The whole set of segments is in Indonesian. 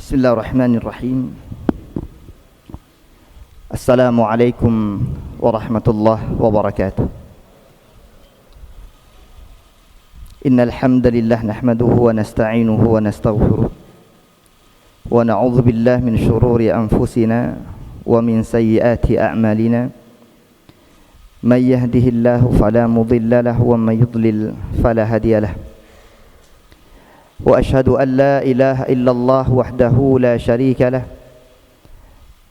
Bismillahirrahmanirrahim. Assalamualaikum warahmatullahi wabarakatuh. Innal hamdalillah nahmaduhu wa nasta'inuhu wa nastaghfiruh wa na'udzu billahi min shururi anfusina wa min sayyiati a'malina. May yahdihillahu fala mudilla lahu wa may yudlil fala hadiya lahu. وأشهد أن لا إله إلا الله وحده لا شريك له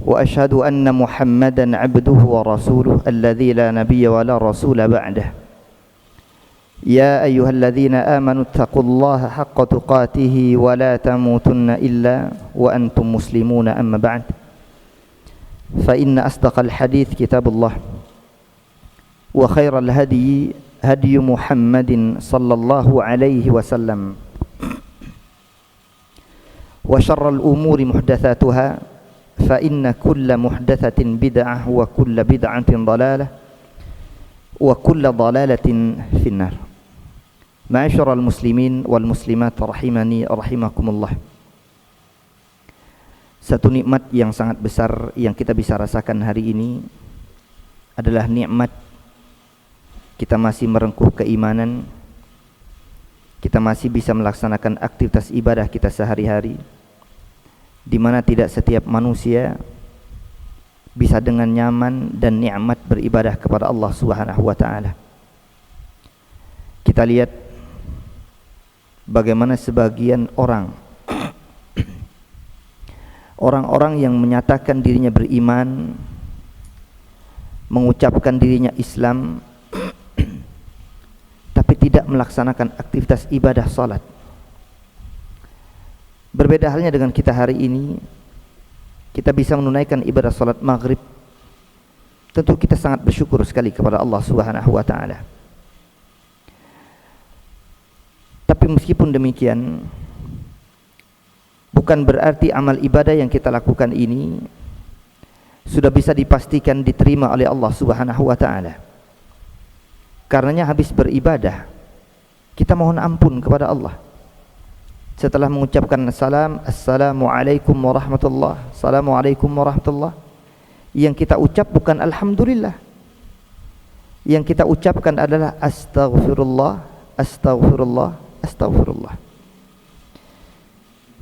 وأشهد أن محمدا عبده ورسوله الذي لا نبي ولا رسول بعده يا أيها الذين آمنوا اتقوا الله حق تقاته ولا تموتن إلا وأنتم مسلمون أما بعد فإن أصدق الحديث كتاب الله وخير الهدي هدي محمد صلى الله عليه وسلم وشر الأمور محدثاتها فإن كل محدثة بدعة وكل بدعة ضلالة وكل ضلالة في النار. معاشر المسلمين والmuslimat rahimani rahimakumullah. Satu nikmat yang sangat besar yang kita bisa rasakan hari ini adalah nikmat kita masih merengkuh keimanan, kita masih bisa melaksanakan aktivitas ibadah kita sehari-hari, di mana tidak setiap manusia bisa dengan nyaman dan nikmat beribadah kepada Allah Subhanahu wa taala. Kita lihat bagaimana sebagian orang-orang yang menyatakan dirinya beriman, mengucapkan dirinya Islam, tapi tidak melaksanakan aktivitas ibadah salat. Berbeda halnya dengan kita hari ini. Kita bisa menunaikan ibadah salat maghrib, tentu kita sangat bersyukur sekali kepada Allah Subhanahu wa taala. Tapi meskipun demikian, bukan berarti amal ibadah yang kita lakukan ini sudah bisa dipastikan diterima oleh Allah Subhanahu wa taala. Karenanya habis beribadah, kita mohon ampun kepada Allah. Setelah mengucapkan salam, assalamualaikum warahmatullah, assalamualaikum warahmatullah, yang kita ucap bukan alhamdulillah, yang kita ucapkan adalah astaghfirullah, astaghfirullah, astaghfirullah.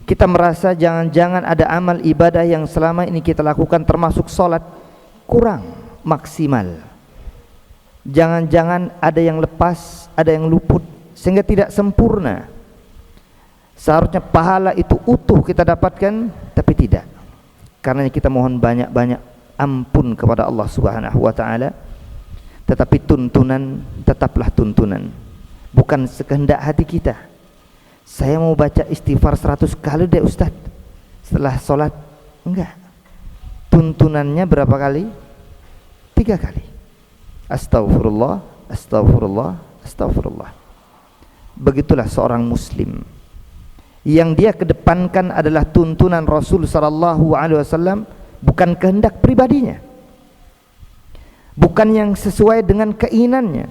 Kita merasa jangan-jangan ada amal ibadah yang selama ini kita lakukan termasuk sholat kurang maksimal. Jangan-jangan ada yang lepas, ada yang luput, sehingga tidak sempurna. Seharusnya pahala itu utuh kita dapatkan, tapi tidak. Karena kita mohon banyak-banyak ampun kepada Allah Subhanahu wa taala. Tetapi tuntunan tetaplah tuntunan, bukan sekehendak hati kita. Saya mau baca istighfar 100 kali deh Ustaz setelah sholat. Enggak. Tuntunannya berapa kali? 3 kali. Astaghfirullah, astaghfirullah, astaghfirullah. Begitulah seorang muslim. Yang dia kedepankan adalah tuntunan Rasul sallallahu alaihi wasallam, bukan kehendak pribadinya, bukan yang sesuai dengan keinginannya,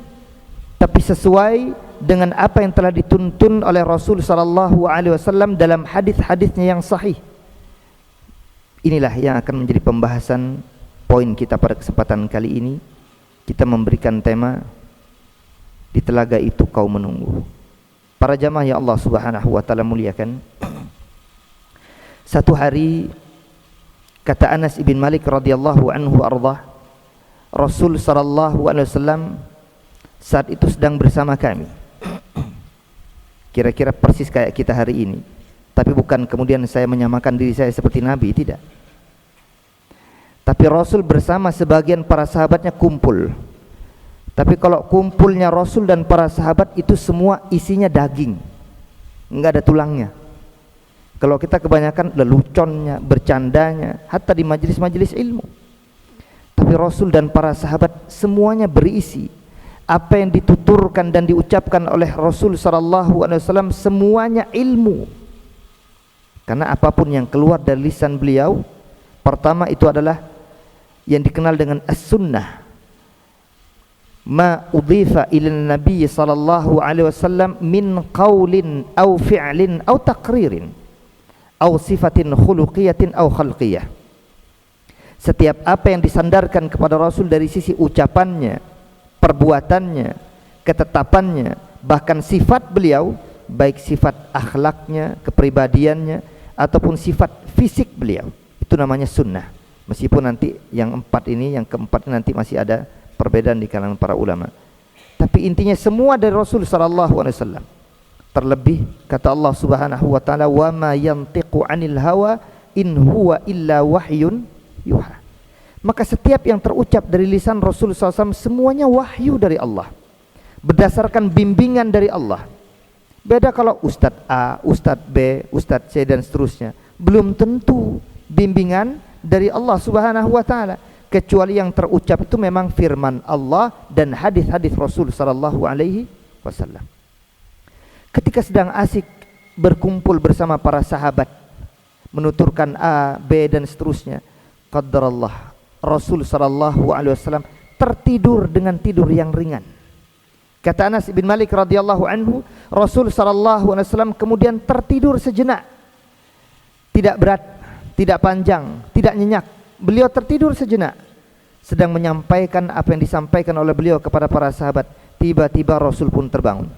tapi sesuai dengan apa yang telah dituntun oleh Rasul sallallahu alaihi wasallam dalam hadis-hadisnya yang sahih. Inilah yang akan menjadi pembahasan poin kita pada kesempatan kali ini. Kita memberikan tema di telaga itu kau menunggu. Para jamaah yang Allah Subhanahu wa taala muliakan, satu hari kata Anas ibn Malik radhiyallahu anhu ardah, Rasul sallallahu alaihi wasallam saat itu sedang bersama kami. Kira-kira persis kayak kita hari ini. Tapi bukan kemudian saya menyamakan diri saya seperti Nabi, tidak. Tapi Rasul bersama sebagian para sahabatnya kumpul. Tapi kalau kumpulnya Rasul dan para sahabat itu semua isinya daging, enggak ada tulangnya. Kalau kita kebanyakan leluconnya, bercandanya, hatta di majelis-majelis ilmu. Tapi Rasul dan para sahabat semuanya berisi apa yang dituturkan dan diucapkan oleh Rasul sallallahu alaihi wasallam, semuanya ilmu. Karena apapun yang keluar dari lisan beliau, pertama itu adalah yang dikenal dengan as-sunnah. Ma udhifa ila Nabi sallallahu alaihi wasallam min qaulin aw fi'lin aw taqririn. au sifatin khuluqiyatin au khalqiyah. Setiap apa yang disandarkan kepada Rasul dari sisi ucapannya, perbuatannya, ketetapannya, bahkan sifat beliau, baik sifat akhlaknya, kepribadiannya, ataupun sifat fisik beliau, itu namanya sunnah. Meskipun nanti yang keempat ini nanti masih ada perbedaan di kalangan para ulama. Tapi intinya semua dari Rasul sallallahu alaihi wasallam. Terlebih kata Allah Subhanahu wa taala, "Wa ma yantiqu 'anil hawa in huwa illa wahyun yuha." Maka setiap yang terucap dari lisan Rasul SAW semuanya wahyu dari Allah, berdasarkan bimbingan dari Allah. Beda kalau Ustadz A, Ustadz B, Ustadz C dan seterusnya, belum tentu bimbingan dari Allah Subhanahu wa taala, kecuali yang terucap itu memang firman Allah dan hadis-hadis Rasul sallallahu alaihi wasallam. Ketika sedang asik berkumpul bersama para sahabat, menuturkan A, B dan seterusnya, qadarallah, Rasul sallallahu alaihi wasallam tertidur dengan tidur yang ringan. Kata Anas bin Malik radhiyallahu anhu, Rasul sallallahu alaihi wasallam kemudian tertidur sejenak. Tidak berat, tidak panjang, tidak nyenyak. Beliau tertidur sejenak, sedang menyampaikan apa yang disampaikan oleh beliau kepada para sahabat. Tiba-tiba Rasul pun terbangun.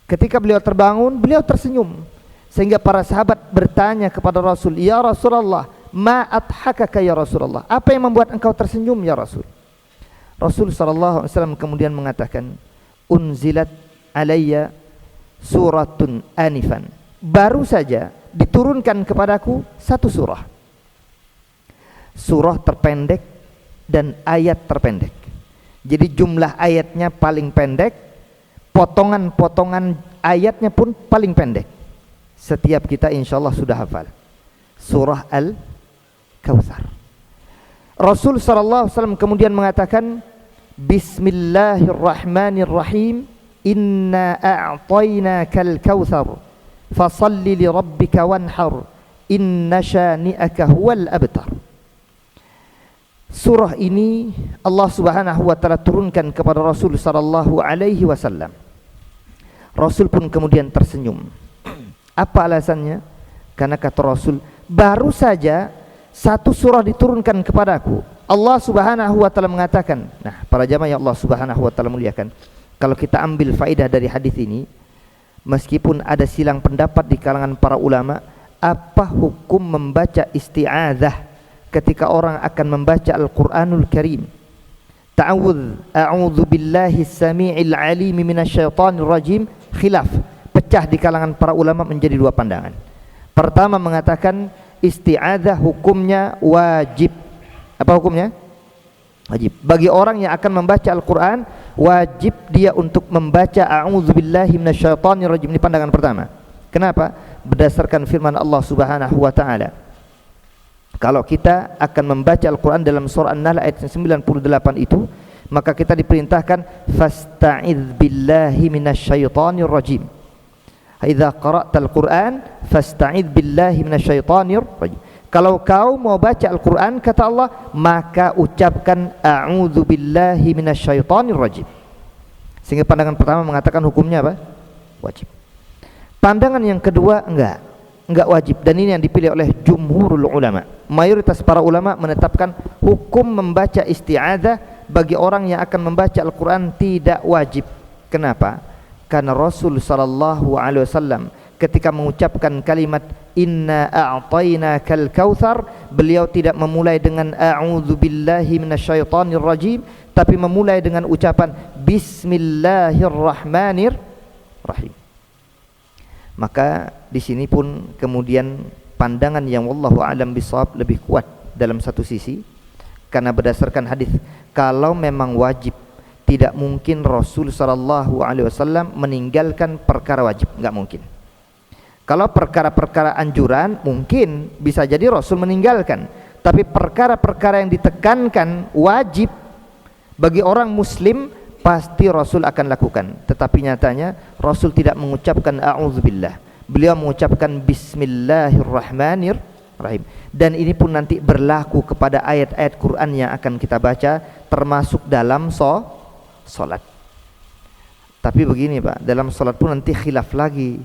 Ketika beliau terbangun, beliau tersenyum, sehingga para sahabat bertanya kepada Rasul, "Ya Rasulullah, ma adhakaka ya Rasulullah?" Apa yang membuat engkau tersenyum ya Rasul? Rasul sallallahu alaihi wasallam kemudian mengatakan, "Unzilat alayya suratun anifan." Baru saja diturunkan kepadaku satu surah. Surah terpendek dan ayat terpendek. Jadi jumlah ayatnya paling pendek, potongan-potongan ayatnya pun paling pendek. Setiap kita insyaallah sudah hafal surah Al-Kautsar. Rasul sallallahu alaihi wasallam kemudian mengatakan, "Bismillahirrahmanirrahim. Inna a'tainakal kautsar. Fasalli li rabbika wanhar. Inna syani'aka huwal abtar." Surah ini Allah Subhanahu wa taala turunkan kepada Rasul sallallahu alaihi wasallam. Rasul pun kemudian tersenyum. Apa alasannya? Karena kata Rasul, baru saja satu surah diturunkan kepadaku. Allah Subhanahu wa taala mengatakan, nah para jamaah yang Allah Subhanahu wa taala muliakan, kalau kita ambil faedah dari hadis ini, meskipun ada silang pendapat di kalangan para ulama, apa hukum membaca isti'adzah ketika orang akan membaca Al-Qur'anul Karim? Ta'awudz, a'udzu billahi as-sami'il 'alim minasyaitonir rajim, khilaf, pecah di kalangan para ulama menjadi dua pandangan. Pertama mengatakan isti'adzah hukumnya wajib. Apa hukumnya? Wajib. Bagi orang yang akan membaca Al-Qur'an, wajib dia untuk membaca a'udzu billahi minasyaitonir rajim. Ini pandangan pertama. Kenapa? Berdasarkan firman Allah Subhanahu wa taala. Kalau kita akan membaca Al-Qur'an dalam surah An-Nahl ayat 98 itu, maka kita diperintahkan fasta'idz billahi minasyaitonir rajim. Idza qara'tal Qur'an fasta'idz billahi minasyaitonir rajim. Kalau kau mau baca Al-Qur'an, kata Allah, maka ucapkan a'udzu billahi minasyaitonir rajim. Sehingga pandangan pertama mengatakan hukumnya apa? Wajib. Pandangan yang kedua enggak wajib, dan ini yang dipilih oleh jumhurul ulama. Mayoritas para ulama menetapkan hukum membaca isti'adzah bagi orang yang akan membaca Al-Qur'an tidak wajib. Kenapa? Karena Rasul sallallahu alaihi wasallam ketika mengucapkan kalimat inna a'tainakal kautsar, beliau tidak memulai dengan a'udzu billahi minasyaitonir rajim, tapi memulai dengan ucapan bismillahirrahmanirrahim. Maka di sini pun kemudian pandangan yang wallahu a'lam bishawab lebih kuat dalam satu sisi, karena berdasarkan hadis, kalau memang wajib, tidak mungkin Rasul sallallahu alaihi wasallam meninggalkan perkara wajib, enggak mungkin. Kalau perkara-perkara anjuran mungkin bisa jadi Rasul meninggalkan, tapi perkara-perkara yang ditekankan wajib bagi orang muslim pasti Rasul akan lakukan. Tetapi nyatanya Rasul tidak mengucapkan a'udzubillah, beliau mengucapkan bismillahirrahmanirrahim. Dan ini pun nanti berlaku kepada ayat-ayat Quran yang akan kita baca, termasuk dalam salat. Tapi begini Pak, dalam salat pun nanti khilaf lagi.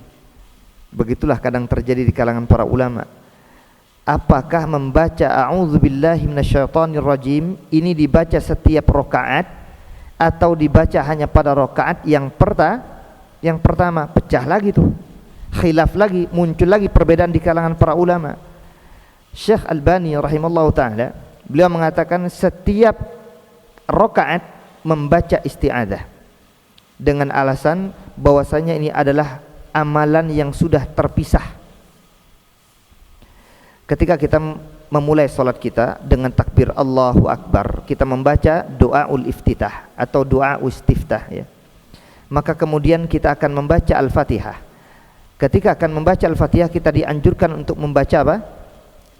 Begitulah kadang terjadi di kalangan para ulama. Apakah membaca a'udzubillahi minasyaitonirrajim ini dibaca setiap rakaat atau dibaca hanya pada rakaat yang pertama? Pecah lagi tuh, khilaf lagi, muncul lagi perbedaan di kalangan para ulama. Syekh Albani rahimallahu taala, beliau mengatakan setiap rakaat membaca isti'adzah dengan alasan bahwasanya ini adalah amalan yang sudah terpisah. Ketika kita memulai salat kita dengan takbir Allahu Akbar, kita membaca doaul iftitah atau doa istiftah ya. Maka kemudian kita akan membaca Al-Fatihah. Ketika akan membaca Al-Fatihah kita dianjurkan untuk membaca apa?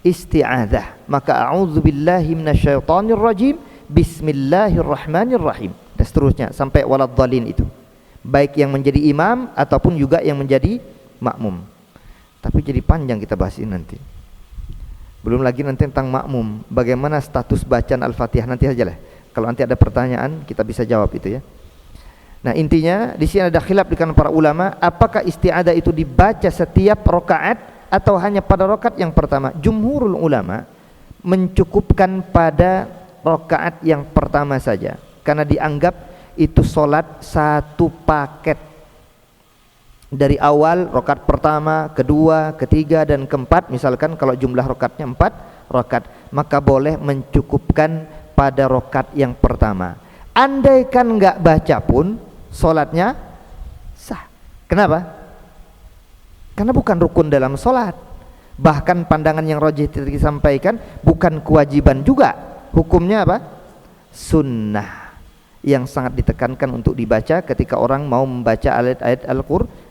Isti'adzah. Maka a'udzubillahi minasyaitonirrajim, bismillahirrahmanirrahim, dan seterusnya sampai waladhdallin itu. Baik yang menjadi imam ataupun juga yang menjadi makmum. Tapi jadi panjang kita bahas ini nanti. Belum lagi nanti tentang makmum, bagaimana status bacaan Al-Fatihah, nanti saja lah. Kalau nanti ada pertanyaan kita bisa jawab itu ya. Nah intinya di sini ada khilaf di kalangan para ulama, apakah isti'adzah itu dibaca setiap rakaat atau hanya pada rakaat yang pertama? Jumhurul ulama mencukupkan pada rakaat yang pertama saja, karena dianggap itu solat satu paket. Dari awal rakaat pertama, kedua, ketiga dan keempat, misalkan kalau jumlah rakaatnya 4 rakaat, maka boleh mencukupkan pada rakaat yang pertama. Andaikan enggak baca pun salatnya sah. Kenapa? Karena bukan rukun dalam salat. Bahkan pandangan yang rajih disampaikan bukan kewajiban juga. Hukumnya apa? Sunnah, yang sangat ditekankan untuk dibaca ketika orang mau membaca ayat-ayat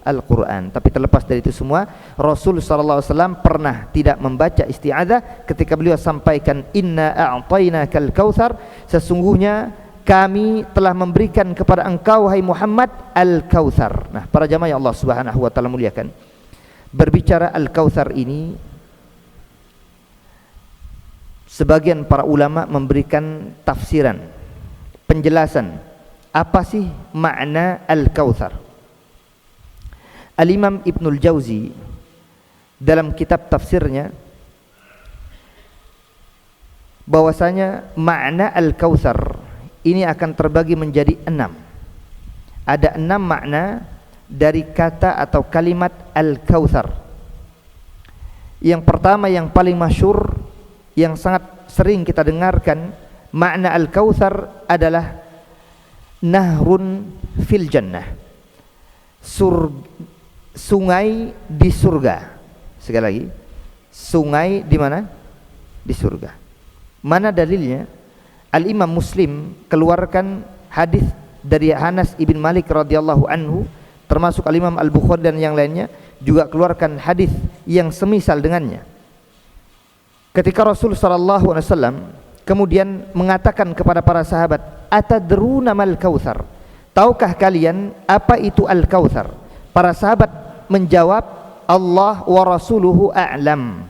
Al-Quran. Tapi terlepas dari itu semua, Rasul SAW pernah tidak membaca isti'adzah ketika beliau sampaikan inna a'tainakal kautsar, sesungguhnya kami telah memberikan kepada engkau hai Muhammad al-kautsar. Nah para jamaah Allah Subhanahu wa taala muliakan, berbicara al-kautsar ini sebagian para ulama memberikan tafsiran, penjelasan apa sih makna Al-Kautsar. Al-Imam Ibnul Jauzi dalam kitab tafsirnya bahwasanya makna Al-Kautsar ini akan terbagi menjadi 6. Ada 6 makna dari kata atau kalimat Al-Kautsar. Yang pertama yang paling masyhur, yang sangat sering kita dengarkan, makna Al-Kautsar adalah nahrun fil jannah, sungai di surga. Sekali lagi, sungai di mana? Di surga. Mana dalilnya? Al-Imam Muslim keluarkan hadis dari Anas ibn Malik radhiyallahu anhu, termasuk Al-Imam Al-Bukhari dan yang lainnya juga keluarkan hadis yang semisal dengannya. Ketika Rasul sallallahu alaihi wasallam kemudian mengatakan kepada para sahabat, atadruna mal kautsar, tahukah kalian apa itu al-kautsar? Para sahabat menjawab, Allah wa rasuluhu a'lam,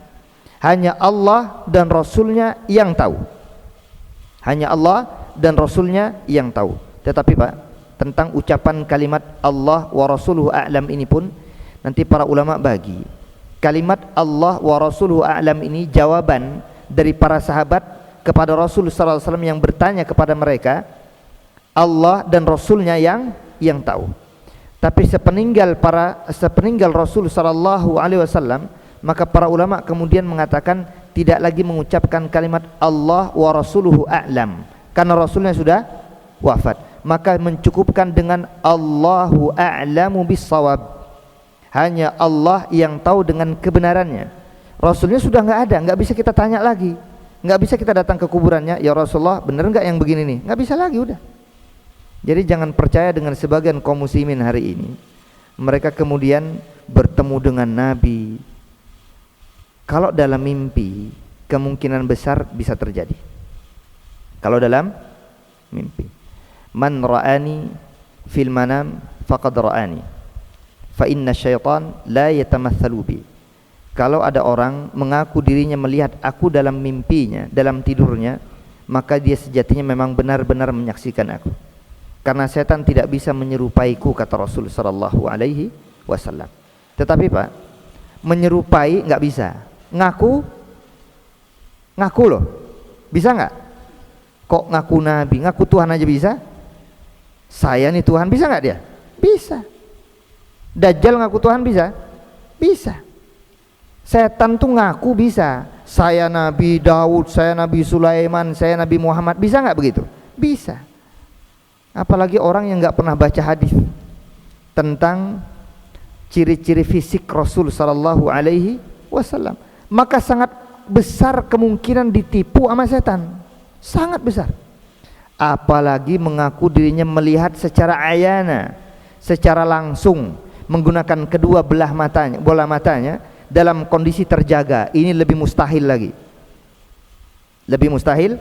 hanya Allah dan Rasulnya yang tahu. Hanya Allah dan Rasulnya yang tahu. Tetapi Pak, tentang ucapan kalimat Allah wa rasuluhu a'lam ini pun nanti para ulama bagi. Kalimat Allah wa rasuluhu a'lam ini jawaban dari para sahabat kepada Rasul sallallahu alaihi wasallam yang bertanya kepada mereka, Allah dan Rasulnya yang tahu. Tapi sepeninggal Rasul sallallahu alaihi wasallam, maka para ulama kemudian mengatakan tidak lagi mengucapkan kalimat Allah wa rasuluhu a'lam karena Rasulnya sudah wafat, maka mencukupkan dengan Allahu a'lamu bis-shawab, hanya Allah yang tahu dengan kebenarannya. Rasulnya sudah enggak ada, enggak bisa kita tanya lagi. Nggak bisa kita datang ke kuburannya, ya Rasulullah benar nggak yang begini nih? Nggak bisa lagi, udah. Jadi jangan percaya dengan sebagian kaum muslimin hari ini. Mereka kemudian bertemu dengan Nabi, kalau dalam mimpi kemungkinan besar bisa terjadi. Kalau dalam mimpi, man ra'ani fil manam faqad ra'ani, fa inna syaitan la yatamatsalu bi. Kalau ada orang mengaku dirinya melihat aku dalam mimpinya, dalam tidurnya, maka dia sejatinya memang benar-benar menyaksikan aku. Karena setan tidak bisa menyerupaiku, kata Rasul sallallahu alaihi wasallam. Tetapi Pak, menyerupai nggak bisa, ngaku loh, bisa nggak? Kok ngaku nabi, ngaku Tuhan aja bisa? Saya nih Tuhan, bisa nggak dia? Bisa. Dajjal ngaku Tuhan bisa? Bisa. Setan tuh ngaku bisa, saya Nabi Daud, saya Nabi Sulaiman, saya Nabi Muhammad, bisa nggak begitu? Bisa. Apalagi orang yang nggak pernah baca hadis tentang ciri-ciri fisik Rasul sallallahu alaihi wasallam, maka sangat besar kemungkinan ditipu sama setan, sangat besar. Apalagi mengaku dirinya melihat secara ayana, secara langsung, menggunakan kedua belah matanya, bola matanya dalam kondisi terjaga. Ini lebih mustahil lagi, lebih mustahil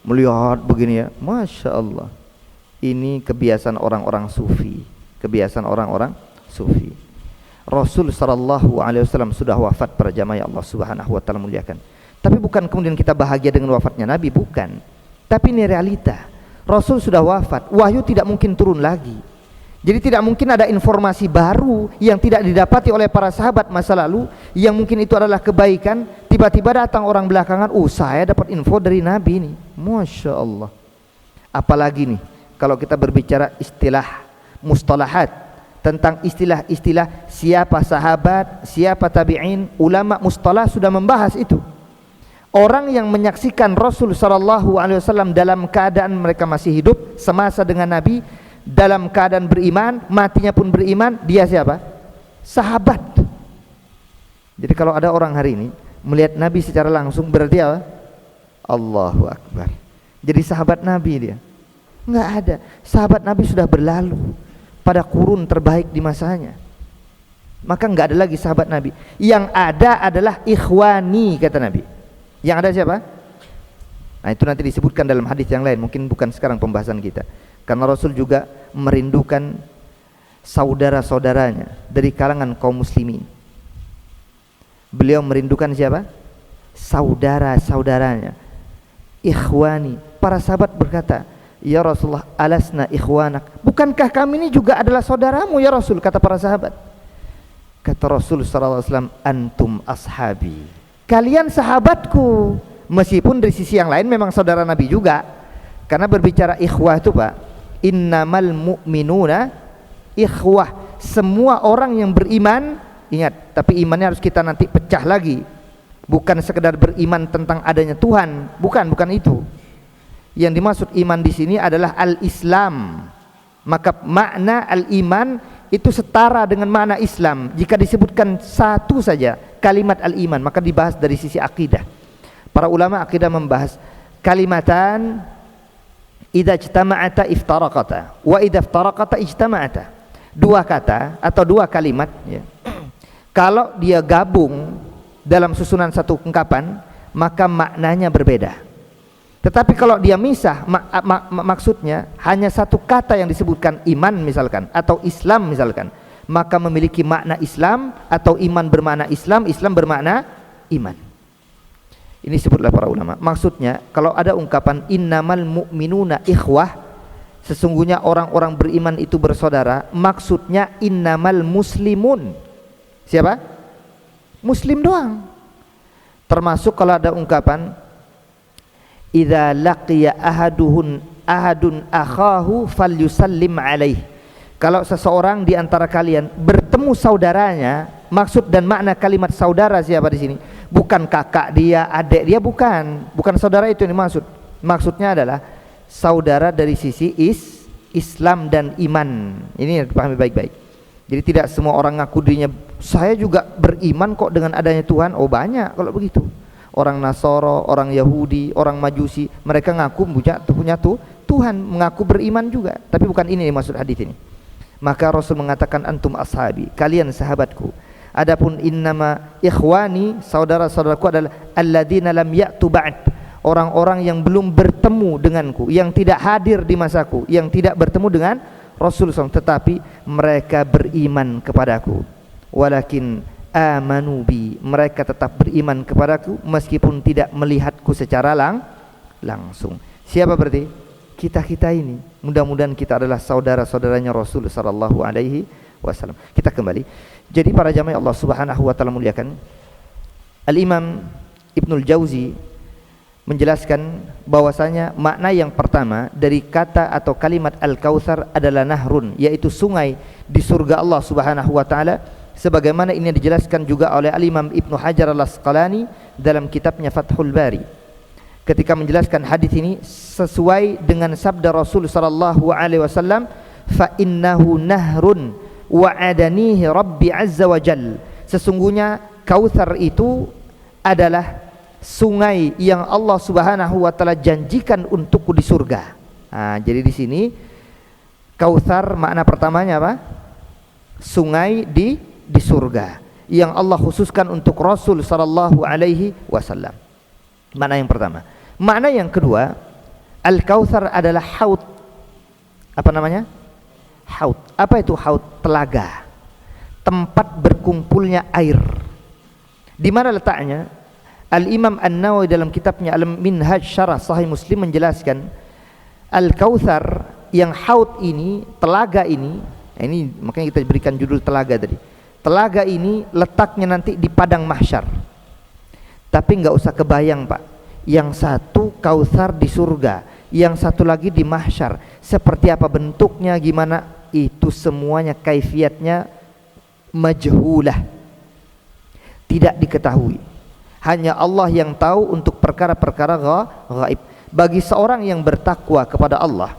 melihat begini ya. Masya Allah, ini kebiasaan orang-orang sufi, kebiasaan orang-orang sufi. Rasul sallallahu alaihi wasallam sudah wafat para jamaah Allah Subhanahu wa taala muliakan. Tapi bukan kemudian kita bahagia dengan wafatnya Nabi, bukan. Tapi ini realita. Rasul sudah wafat, wahyu tidak mungkin turun lagi. Jadi tidak mungkin ada informasi baru yang tidak didapati oleh para sahabat masa lalu, yang mungkin itu adalah kebaikan. Tiba-tiba datang orang belakangan, saya dapat info dari Nabi ini. Masya Allah. Apalagi nih kalau kita berbicara istilah mustalahat, tentang istilah-istilah siapa sahabat, siapa tabi'in, ulama mustalah sudah membahas itu. Orang yang menyaksikan Rasul sallallahu alaihi wasallam dalam keadaan mereka masih hidup semasa dengan Nabi, dalam keadaan beriman, matinya pun beriman, dia siapa? Sahabat. Jadi kalau ada orang hari ini melihat Nabi secara langsung, berarti apa? Allahu Akbar. Jadi sahabat Nabi dia. Enggak ada. Sahabat Nabi sudah berlalu pada kurun terbaik di masanya. Maka enggak ada lagi sahabat Nabi. Yang ada adalah ikhwani, kata Nabi. Yang ada siapa? Nah, itu nanti disebutkan dalam hadis yang lain, mungkin bukan sekarang pembahasan kita. Karena Rasul juga merindukan saudara-saudaranya dari kalangan kaum muslimin. Beliau merindukan siapa? Saudara-saudaranya. Ikhwani. Para sahabat berkata, ya Rasulullah, alasna ikhwanak, bukankah kami ini juga adalah saudaramu ya Rasul? Kata para sahabat. Kata Rasul SAW, antum ashabi, kalian sahabatku. Meskipun dari sisi yang lain memang saudara Nabi juga. Karena berbicara ikhwah itu Pak, innamal mu'minuna ikhwah. Semua orang yang beriman, ingat, tapi imannya harus kita nanti pecah lagi. Bukan sekedar beriman tentang adanya Tuhan, bukan itu. Yang dimaksud iman di sini adalah al-Islam. Maka makna al-iman itu setara dengan makna Islam. Jika disebutkan satu saja kalimat al-iman, maka dibahas dari sisi akidah. Para ulama akidah membahas kalimatan idza ijtama'ata iftaraqata wa idza iftaraqata ijtama'ata. Dua kata atau dua kalimat ya. Kalau dia gabung dalam susunan satu ungkapan, maka maknanya berbeda. Tetapi kalau dia misah, maksudnya hanya satu kata yang disebutkan, iman misalkan, atau Islam misalkan, maka memiliki makna Islam, atau iman bermakna Islam, Islam bermakna iman. Ini disebutlah para ulama. Maksudnya kalau ada ungkapan innamal mu'minuna ikhwah, sesungguhnya orang-orang beriman itu bersaudara, maksudnya innamal muslimun. Siapa? Muslim doang. Termasuk kalau ada ungkapan idza laqiya ahadun akhahu falyusallim alaih. Kalau seseorang di antara kalian bertemu saudaranya, maksud dan makna kalimat saudara siapa di sini? Bukan kakak dia, adik dia, bukan saudara itu yang dimaksud. Maksudnya adalah saudara dari sisi Islam dan iman. Ini dipahami baik-baik. Jadi tidak semua orang ngaku dirinya saya juga beriman kok dengan adanya Tuhan. Oh banyak kalau begitu. Orang Nasoro, orang Yahudi, orang Majusi, mereka ngaku punya Tuhan, mengaku beriman juga. Tapi bukan ini yang maksud hadis ini. Maka Rasul mengatakan antum ashabi, kalian sahabatku. Adapun innama ikhwani, saudara-saudaraku adalah alladzina lam ya'tu ba'd, orang-orang yang belum bertemu denganku, yang tidak hadir di masaku, yang tidak bertemu dengan Rasul SAW, tetapi mereka beriman kepadaku. Walakin amanu bi, mereka tetap beriman kepadaku meskipun tidak melihatku secara langsung. Siapa berarti? Kita ini. Mudah-mudahan kita adalah saudara-saudaranya Rasul sallallahu alaihi wasallam. Kita kembali. Jadi para jamaah Allah Subhanahu wa taala muliakan, Al-Imam Ibnul Jauzi menjelaskan bahwasanya makna yang pertama dari kata atau kalimat Al-Kautsar adalah nahrun, yaitu sungai di surga Allah Subhanahu wa taala, sebagaimana ini dijelaskan juga oleh Al-Imam Ibnu Hajar Al-Asqalani dalam kitabnya Fathul Bari ketika menjelaskan hadis ini sesuai dengan sabda Rasul sallallahu alaihi wasallam, fa innahu nahrun wa adanihi rabbi azza wa jal. Sesungguhnya Kautsar itu adalah sungai yang Allah Subhanahu wa taala janjikan untukku di surga. Nah, jadi di sini Kautsar makna pertamanya apa? Sungai di surga yang Allah khususkan untuk Rasul sallallahu alaihi wasallam. Makna yang pertama. Makna yang kedua, Al-Kautsar adalah haud. Apa namanya? Haud. Apa itu haud? Telaga. Tempat berkumpulnya air. Di mana letaknya? Al-Imam An-Nawawi dalam kitabnya Al-Minhaj Syarah Sahih Muslim menjelaskan Al-Kautsar yang haud ini, telaga ini makanya kita berikan judul telaga tadi. Telaga ini letaknya nanti di padang mahsyar. Tapi enggak usah kebayang, Pak. Yang satu Kautsar di surga, yang satu lagi di mahsyar. Seperti apa bentuknya, gimana? Itu semuanya kaifiatnya majhulah. Tidak diketahui. Hanya Allah yang tahu untuk perkara-perkara gaib. Bagi seorang yang bertakwa kepada Allah,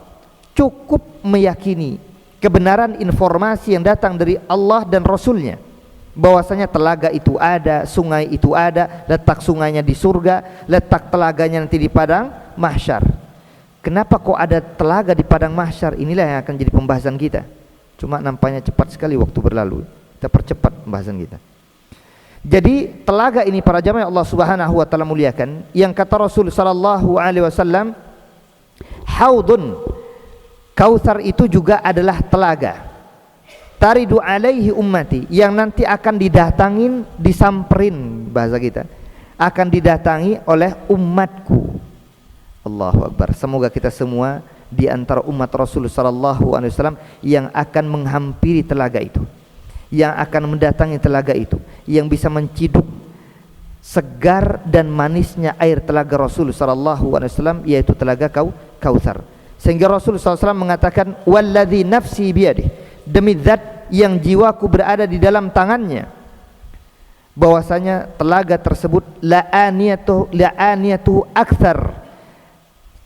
cukup meyakini kebenaran informasi yang datang dari Allah dan Rasulnya, bahwasanya telaga itu ada, sungai itu ada, letak sungainya di surga, letak telaganya nanti di padang mahsyar. Kenapa kok ada telaga di padang mahsyar? Inilah yang akan jadi pembahasan kita. Cuma nampaknya cepat sekali waktu berlalu. Kita percepat pembahasan kita. Jadi telaga ini para jamaah Allah Subhanahu wa taala muliakan, yang kata Rasul sallallahu alaihi wasallam, haudun, Kautsar itu juga adalah telaga. Taridu alaihi ummati, yang nanti akan didatangin, disamperin bahasa kita, akan didatangi oleh umatku. Allahu Akbar. Semoga kita semua di antara umat Rasul sallallahu alaihi wasallam yang akan menghampiri telaga itu, yang akan mendatangi telaga itu, yang bisa menciduk segar dan manisnya air telaga Rasul sallallahu alaihi wasallam, yaitu telaga Kautsar. Sehingga Rasul sallallahu alaihi wasallam mengatakan, walladzi nafsi biyadihi, demi zat yang jiwaku berada di dalam tangannya, bahwasanya telaga tersebut la'aniyatuhu aktsar,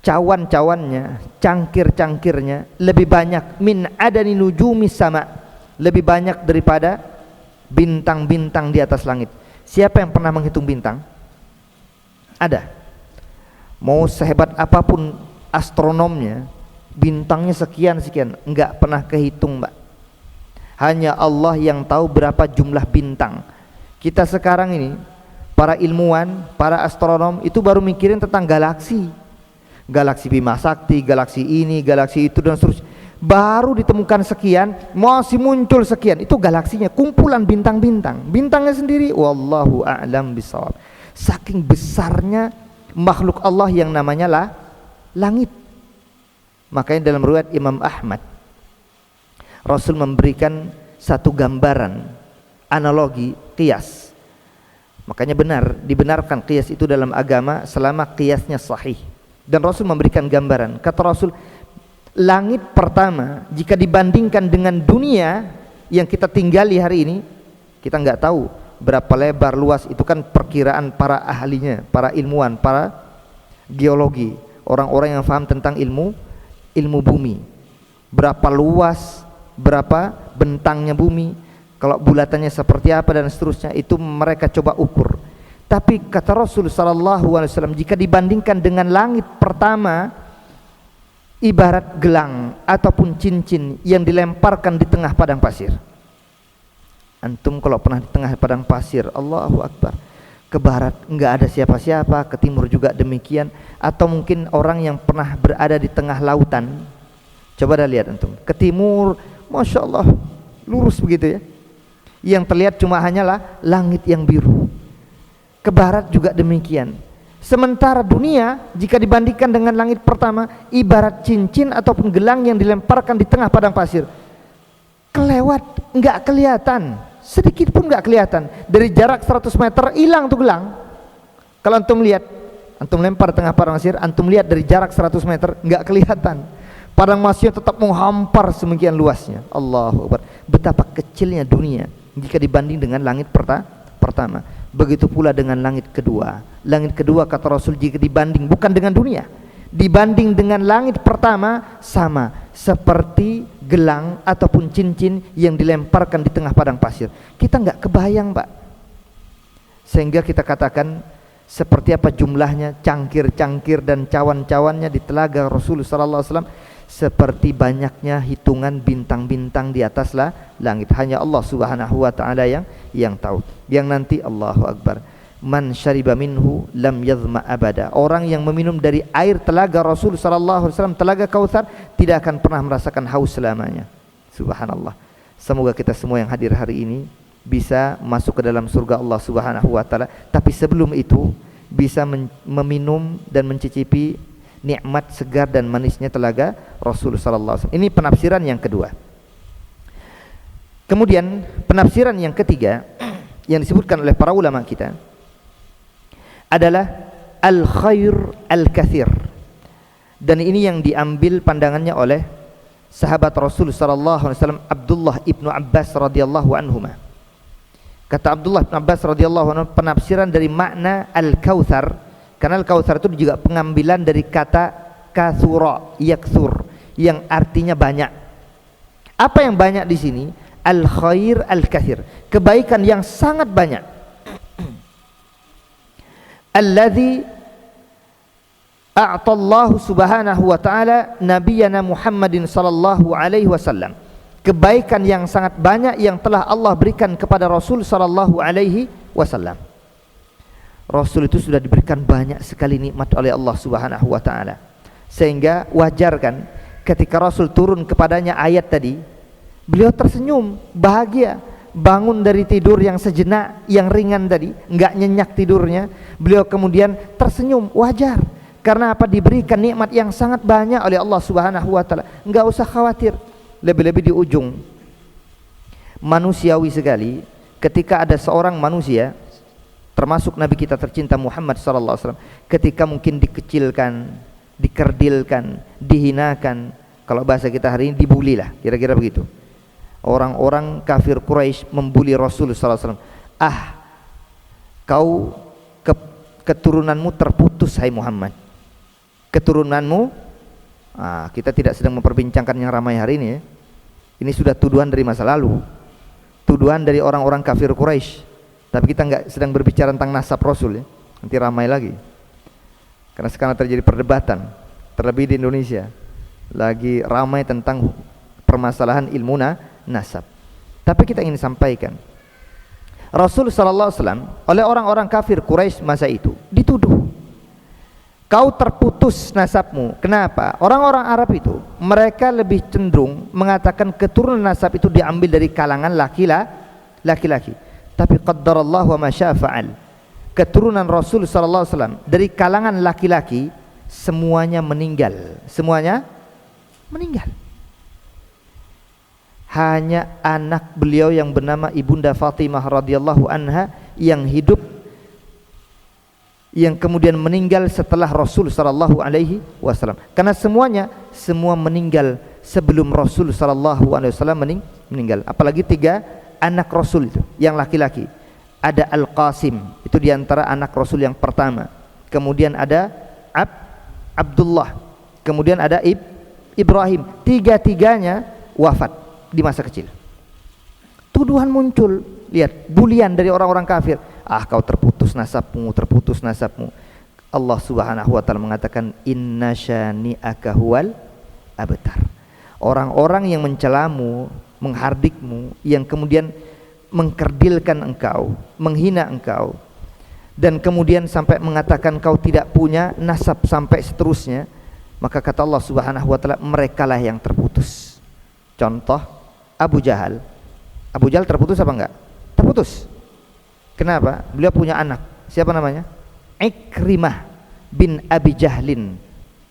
cawan-cawannya, cangkir-cangkirnya lebih banyak, min adani nujumi sama, lebih banyak daripada bintang-bintang di atas langit. Siapa yang pernah menghitung bintang? Ada. Mau sehebat apapun astronomnya, bintangnya sekian-sekian, enggak pernah kehitung, Mbak. Hanya Allah yang tahu berapa jumlah bintang. Kita sekarang ini, para ilmuwan, para astronom itu baru mikirin tentang galaksi. Galaksi Bima Sakti, galaksi ini, galaksi itu dan seterusnya. Baru ditemukan sekian, masih muncul sekian. Itu galaksinya, kumpulan bintang-bintang. Bintangnya sendiri, wallahu a'lam bishawab. Saking besarnya makhluk Allah yang namanya langit. Makanya dalam riwayat Imam Ahmad, Rasul memberikan satu gambaran, analogi, qiyas. Makanya dibenarkan qiyas itu dalam agama selama qiyasnya sahih. Dan Rasul memberikan gambaran. Kata Rasul, langit pertama jika dibandingkan dengan dunia yang kita tinggali hari ini, kita nggak tahu berapa lebar, luas. Itu kan perkiraan para ahlinya, para ilmuwan, para geologi, orang-orang yang paham tentang ilmu bumi. Berapa luas, berapa bentangnya bumi, kalau bulatannya seperti apa dan seterusnya, itu mereka coba ukur. Tapi kata Rasul sallallahu alaihi wasallam, jika dibandingkan dengan langit pertama, ibarat gelang ataupun cincin yang dilemparkan di tengah padang pasir. Antum kalau pernah di tengah padang pasir, Allahu Akbar, ke barat enggak ada siapa-siapa, ke timur juga demikian, atau mungkin orang yang pernah berada di tengah lautan. Coba dah lihat antum, ke timur, Masya Allah, lurus begitu ya. Yang terlihat cuma hanyalah langit yang biru. Ke barat juga demikian. Sementara dunia jika dibandingkan dengan langit pertama, ibarat cincin ataupun gelang yang dilemparkan di tengah padang pasir. kelewat, nggak kelihatan, sedikit pun nggak kelihatan. Dari jarak 100 meter hilang tuh gelang. Kalau antum lihat, antum lempar tengah padang pasir, antum lihat dari jarak 100 meter nggak kelihatan. Padang pasir tetap menghampar semakian luasnya. Allahu Akbar. Betapa kecilnya dunia jika dibanding dengan langit pertama. Begitu pula dengan langit kedua. Langit kedua kata Rasul jika dibanding bukan dengan dunia, dibanding dengan langit pertama sama seperti gelang ataupun cincin yang dilemparkan di tengah padang pasir. Kita nggak kebayang, Pak. Sehingga kita katakan seperti apa jumlahnya cangkir-cangkir dan cawan-cawannya di telaga Rasul sallallahu alaihi wasallam, seperti banyaknya hitungan bintang-bintang di atas langit. Hanya Allah Subhanahu wa taala yang tahu. Yang nanti Allahu Akbar. Man syariba minhu lam yadhma abada. Orang yang meminum dari air telaga Rasul sallallahu alaihi wasallam, telaga Kautsar, tidak akan pernah merasakan haus selamanya. Subhanallah. Semoga kita semua yang hadir hari ini bisa masuk ke dalam surga Allah Subhanahu wa taala, tapi sebelum itu bisa meminum dan mencicipi nikmat segar dan manisnya telaga Rasul sallallahu alaihi wasallam. Ini penafsiran yang kedua. Kemudian penafsiran yang ketiga yang disebutkan oleh para ulama kita adalah al-khair al-kathir. Dan ini yang diambil pandangannya oleh sahabat Rasul sallallahu alaihi wasallam Abdullah ibnu Abbas radhiyallahu anhuma. Kata Abdullah bin Abbas radhiyallahu anhu, penafsiran dari makna al-kautsar, karena al-kautsar itu juga pengambilan dari kata katsura yaktsur yang artinya banyak. Apa yang banyak di sini? Al-khair al-katsir, kebaikan yang sangat banyak. Alladzi a'tallahu subhanahu wa ta'ala nabiyana Muhammadin sallallahu alaihi wasallam. Kebaikan yang sangat banyak yang telah Allah berikan kepada Rasul sallallahu alaihi wasallam. Rasul itu sudah diberikan banyak sekali nikmat oleh Allah Subhanahu wa taala. Sehingga wajar kan ketika Rasul turun kepadanya ayat tadi, beliau tersenyum, bahagia, bangun dari tidur yang sejenak, yang ringan tadi, enggak nyenyak tidurnya, beliau kemudian tersenyum, wajar. Karena apa? Diberikan nikmat yang sangat banyak oleh Allah Subhanahu wa taala. Enggak usah khawatir. Lebih-lebih di ujung manusiawi sekali ketika ada seorang manusia termasuk Nabi kita tercinta Muhammad sallallahu alaihi wasallam ketika mungkin dikecilkan, dikerdilkan, dihinakan, kalau bahasa kita hari ini dibully lah, kira-kira begitu. Orang-orang kafir Quraisy membuli Rasul sallallahu alaihi wasallam. Kau keturunanmu terputus hai Muhammad. Keturunanmu kita tidak sedang memperbincangkan yang ramai hari ini ya. Ini sudah tuduhan dari masa lalu, tuduhan dari orang-orang kafir Quraisy. Tapi kita nggak sedang berbicara tentang nasab Rasul ya. Nanti ramai lagi. Karena sekarang terjadi perdebatan, terlebih di Indonesia, lagi ramai tentang permasalahan ilmu nasab. Tapi kita ingin sampaikan, Rasul sallallahu alaihi wasallam oleh orang-orang kafir Quraisy masa itu dituduh, kau terputus nasabmu. Kenapa? Orang-orang Arab itu mereka lebih cenderung mengatakan keturunan nasab itu diambil dari kalangan laki-laki. Tapi qaddarallahu wa ma syaa fa'al. Keturunan Rasul sallallahu alaihi wasallam dari kalangan laki-laki semuanya meninggal. Semuanya meninggal. Hanya anak beliau yang bernama Ibunda Fatimah radhiyallahu anha yang hidup, yang kemudian meninggal setelah Rasul sallallahu alaihi wasallam. Karena semua meninggal sebelum Rasul sallallahu alaihi wasallam meninggal. Apalagi 3 anak Rasul itu yang laki-laki. Ada Al-Qasim, itu diantara anak Rasul yang pertama. Kemudian ada Abdullah. Kemudian ada Ibrahim. 3-tiganya wafat di masa kecil. Tuduhan muncul, lihat, bulian dari orang-orang kafir. Kau terputus nasabmu. Allah Subhanahu wa taala mengatakan inna syani'aka huwal abtar. Orang-orang yang mencelamu, menghardikmu, yang kemudian mengkerdilkan engkau, menghina engkau, dan kemudian sampai mengatakan kau tidak punya nasab sampai seterusnya, maka kata Allah Subhanahu wa taala merekalah yang terputus. Contoh Abu Jahal terputus apa enggak? Terputus. Kenapa? Beliau punya anak. Siapa namanya? Ikrimah bin Abi Jahlin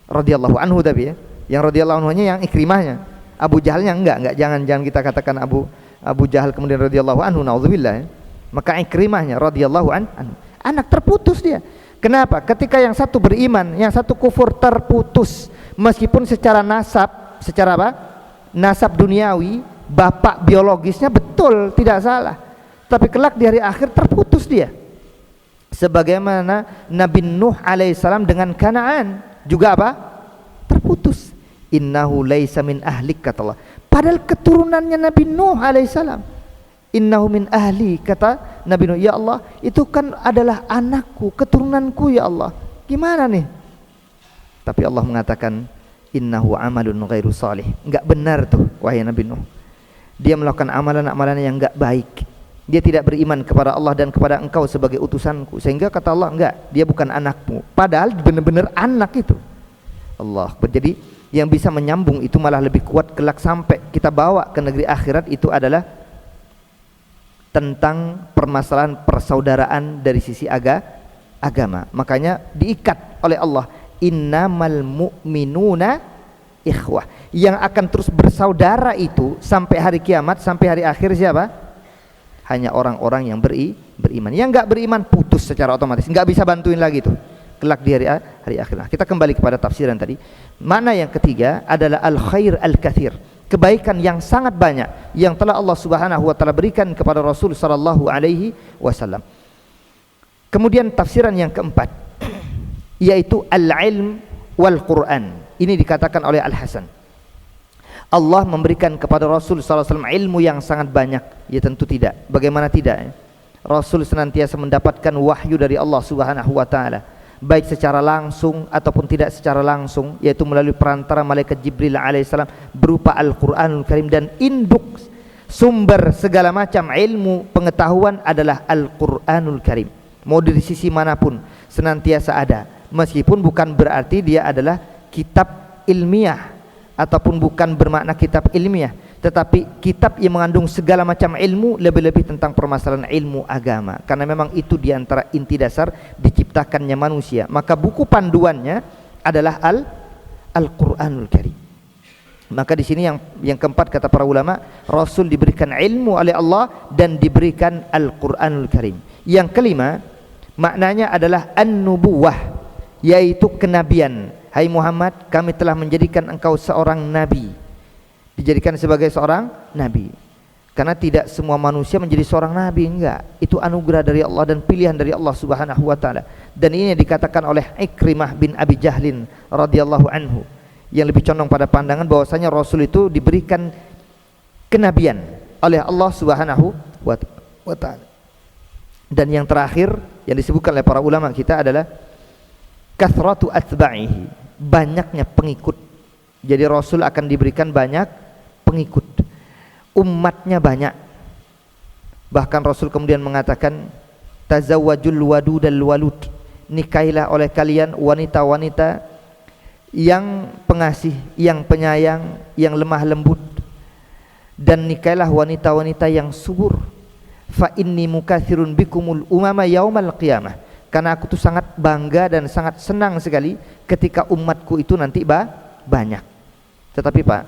radhiyallahu anhu, tapi ya, yang radhiyallahu anhu-nya yang Ikrimahnya. Abu Jahalnya enggak, jangan kita katakan Abu Jahal kemudian radhiyallahu anhu, naudzubillah. Maka Ikrimahnya radhiyallahu anhu, anak terputus dia. Kenapa? Ketika yang satu beriman, yang satu kufur, terputus. Meskipun secara nasab, secara apa? Nasab duniawi, bapak biologisnya betul, tidak salah. Tapi kelak di hari akhir terputus dia. Sebagaimana Nabi Nuh alaihissalam dengan Kanaan juga apa? Terputus. Innahu laisa min ahlik, kata Allah. Padahal keturunannya Nabi Nuh alaihissalam. Innahu min ahli, kata Nabi Nuh. Ya Allah, itu kan adalah anakku, keturunanku ya Allah. Gimana nih? Tapi Allah mengatakan innahu amalun ghairu salih. Enggak benar tuh wahai Nabi Nuh. Dia melakukan amalan-amalan yang enggak baik. Dia tidak beriman kepada Allah dan kepada engkau sebagai utusanku. Sehingga kata Allah, enggak, dia bukan anakmu. Padahal benar-benar anak itu. Allah. Jadi yang bisa menyambung itu malah lebih kuat kelak sampai kita bawa ke negeri akhirat, itu adalah tentang permasalahan persaudaraan dari sisi agama. Makanya diikat oleh Allah, innamal mu'minuna ikhwah. Yang akan terus bersaudara itu sampai hari kiamat, sampai hari akhir siapa? Hanya orang-orang yang beriman. Yang enggak beriman putus secara otomatis, enggak bisa bantuin lagi tuh kelak di hari akhir. Nah, kita kembali kepada tafsiran tadi. Makna yang ketiga adalah al-khair al-katsir, kebaikan yang sangat banyak yang telah Allah Subhanahu wa taala berikan kepada Rasul sallallahu alaihi wasallam. Kemudian tafsiran yang keempat yaitu al-ilm wal Quran. Ini dikatakan oleh Al-Hasan, Allah memberikan kepada Rasul sallallahu alaihi wasallam ilmu yang sangat banyak. Ya tentu tidak. Bagaimana tidak? Rasul senantiasa mendapatkan wahyu dari Allah Subhanahu wa taala, baik secara langsung ataupun tidak secara langsung, yaitu melalui perantara malaikat Jibril alaihissalam berupa Al-Quranul Karim. Dan induk sumber segala macam ilmu pengetahuan adalah Al-Quranul Karim. Mau dari sisi manapun senantiasa ada, meskipun bukan berarti dia adalah kitab ilmiah ataupun bukan bermakna kitab ilmiah, tetapi kitab yang mengandung segala macam ilmu, lebih-lebih tentang permasalahan ilmu agama, karena memang itu diantara inti dasar diciptakannya manusia. Maka buku panduannya adalah Al-Quranul Karim. Maka di sini yang keempat kata para ulama, Rasul diberikan ilmu oleh Allah dan diberikan Al-Quranul Karim. Yang kelima maknanya adalah an-nubuwah, yaitu kenabian. Hai Muhammad, kami telah menjadikan engkau seorang nabi. Dijadikan sebagai seorang nabi, karena tidak semua manusia menjadi seorang nabi, enggak. Itu anugerah dari Allah dan pilihan dari Allah Subhanahu wa taala. Dan ini dikatakan oleh Ikrimah bin Abi Jahlin radhiyallahu anhu, yang lebih condong pada pandangan bahwasanya Rasul itu diberikan kenabian oleh Allah Subhanahu wa taala. Dan yang terakhir yang disebutkan oleh para ulama kita adalah kathratu atba'ihi, banyaknya pengikut. Jadi Rasul akan diberikan banyak pengikut, umatnya banyak. Bahkan Rasul kemudian mengatakan, tazawwajul wadudal walud, nikahilah oleh kalian wanita-wanita yang pengasih, yang penyayang, yang lemah lembut, dan nikahilah wanita-wanita yang subur. Fa inni mukatsirun bikumul umama yaumal qiyamah, karena aku tuh sangat bangga dan sangat senang sekali ketika umatku itu nanti banyak. Tetapi Pak,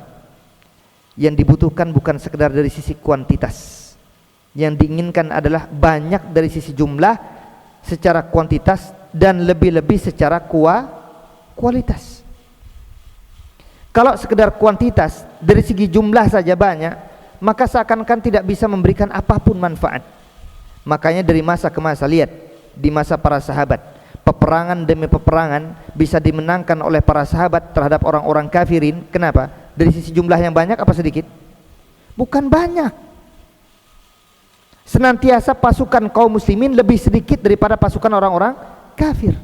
yang dibutuhkan bukan sekedar dari sisi kuantitas, yang diinginkan adalah banyak dari sisi jumlah secara kuantitas dan lebih-lebih secara kualitas. Kalau sekedar kuantitas dari segi jumlah saja banyak, maka seakan-akan tidak bisa memberikan apapun manfaat. Makanya dari masa ke masa, lihat di masa para sahabat, peperangan demi peperangan bisa dimenangkan oleh para sahabat terhadap orang-orang kafirin. Kenapa? Dari sisi jumlah yang banyak apa sedikit? Bukan banyak. Senantiasa pasukan kaum muslimin lebih sedikit daripada pasukan orang-orang kafir.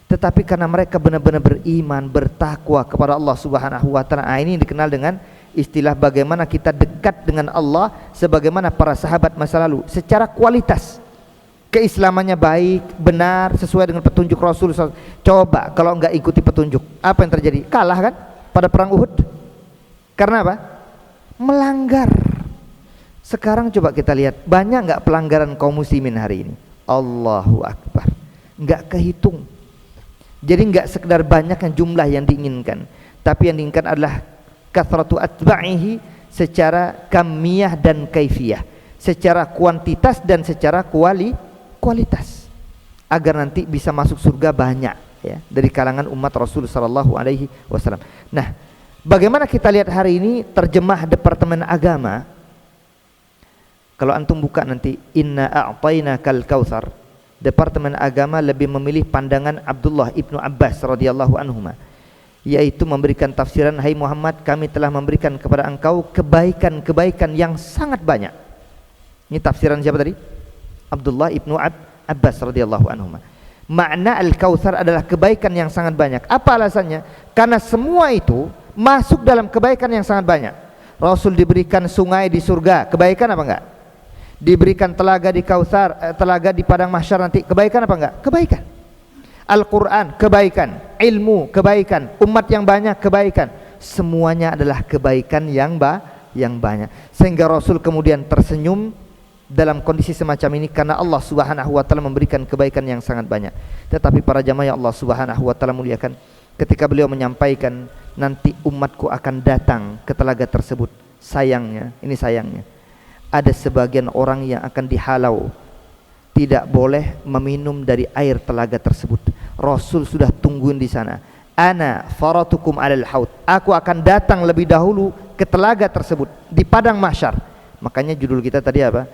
Tetapi karena mereka benar-benar beriman, bertakwa kepada Allah Subhanahu wa taala. Ini dikenal dengan istilah bagaimana kita dekat dengan Allah sebagaimana para sahabat masa lalu. Secara kualitas keislamannya baik, benar, sesuai dengan petunjuk Rasul. Coba kalau enggak ikuti petunjuk, apa yang terjadi? Kalah kan pada perang Uhud. Karena apa? Melanggar. Sekarang coba kita lihat, banyak enggak pelanggaran kaum muslimin hari ini? Allahu Akbar. Enggak kehitung. Jadi enggak sekedar banyak yang jumlah yang diinginkan, tapi yang diinginkan adalah kathratu atba'ihi secara kamiyah dan kaifiyah, secara kuantitas dan secara kualitas, agar nanti bisa masuk surga banyak ya dari kalangan umat Rasul sallallahu alaihi wasallam. Nah, bagaimana kita lihat hari ini terjemah Departemen Agama? Kalau antum buka nanti inna a'tainakal kautsar, Departemen Agama lebih memilih pandangan Abdullah ibnu Abbas radhiyallahu anhuma, yaitu memberikan tafsiran, hai Muhammad, kami telah memberikan kepada engkau kebaikan-kebaikan yang sangat banyak. Ini tafsiran siapa tadi? Abdullah ibnu Abbas radhiyallahu anhuma. Makna al-kautsar adalah kebaikan yang sangat banyak. Apa alasannya? Karena semua itu masuk dalam kebaikan yang sangat banyak. Rasul diberikan sungai di surga, kebaikan apa enggak? Diberikan telaga di Kautsar, telaga di padang mahsyar nanti, kebaikan apa enggak? Kebaikan. Al-Quran, kebaikan. Ilmu, kebaikan. Umat yang banyak, kebaikan. Semuanya adalah kebaikan yang banyak. Sehingga Rasul kemudian tersenyum dalam kondisi semacam ini karena Allah Subhanahu wa taala memberikan kebaikan yang sangat banyak. Tetapi para jamaah Allah Subhanahu wa taala muliakan, ketika beliau menyampaikan nanti umatku akan datang ke telaga tersebut, sayangnya, ini sayangnya, ada sebagian orang yang akan dihalau, tidak boleh meminum dari air telaga tersebut. Rasul sudah tungguin di sana. Ana faratukum alal haud, aku akan datang lebih dahulu ke telaga tersebut di padang mahsyar. Makanya judul kita tadi apa?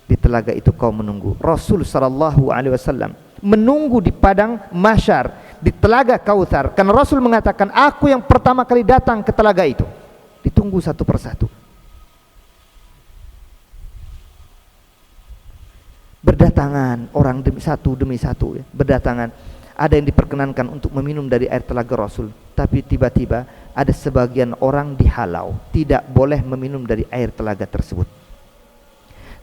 Di telaga itu kau menunggu. Rasul sallallahu alaihi wasallam menunggu di padang mahsyar, di telaga Kautsar, karena Rasul mengatakan, aku yang pertama kali datang ke telaga itu. Ditunggu satu persatu. Berdatangan orang demi satu ya. Berdatangan. Ada yang diperkenankan untuk meminum dari air telaga Rasul, tapi tiba-tiba ada sebagian orang dihalau, tidak boleh meminum dari air telaga tersebut.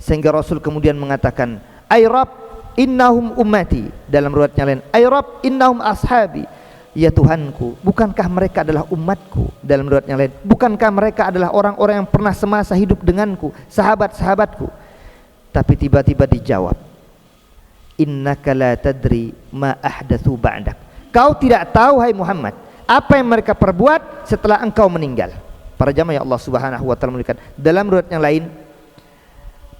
Sehingga Rasul kemudian mengatakan, ay Rabb innahum ummati, dalam riwayatnya lain, ay Rabb innahum ashabi, ya Tuhanku, bukankah mereka adalah umatku, dalam riwayatnya lain, bukankah mereka adalah orang-orang yang pernah semasa hidup denganku, sahabat-sahabatku. Tapi tiba-tiba dijawab, innaka la tadri ma ahdatsu ba'dak, kau tidak tahu hai Muhammad apa yang mereka perbuat setelah engkau meninggal. Para jamaah Allah Subhanahu wa taala memberikan dalam riwayat yang lain,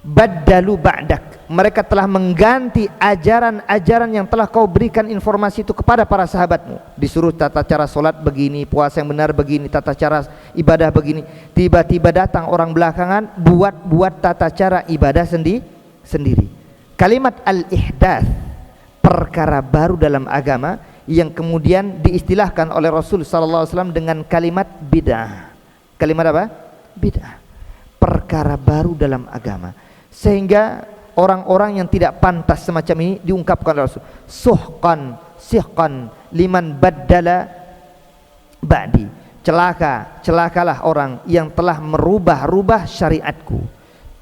baddalu ba'dak, mereka telah mengganti ajaran-ajaran yang telah kau berikan informasi itu kepada para sahabatmu. Disuruh tata cara solat begini, puasa yang benar begini, tata cara ibadah begini. Tiba-tiba datang orang belakangan buat tata cara ibadah sendiri. Kalimat al-ihdath, perkara baru dalam agama, yang kemudian diistilahkan oleh Rasul sallallahu alaihi wasallam dengan kalimat bid'ah. Kalimat apa? Bid'ah. Perkara baru dalam agama. Sehingga orang-orang yang tidak pantas semacam ini diungkapkan oleh Rasul, suhqan sihqan liman baddala ba'di, celakalah orang yang telah merubah-rubah syariatku.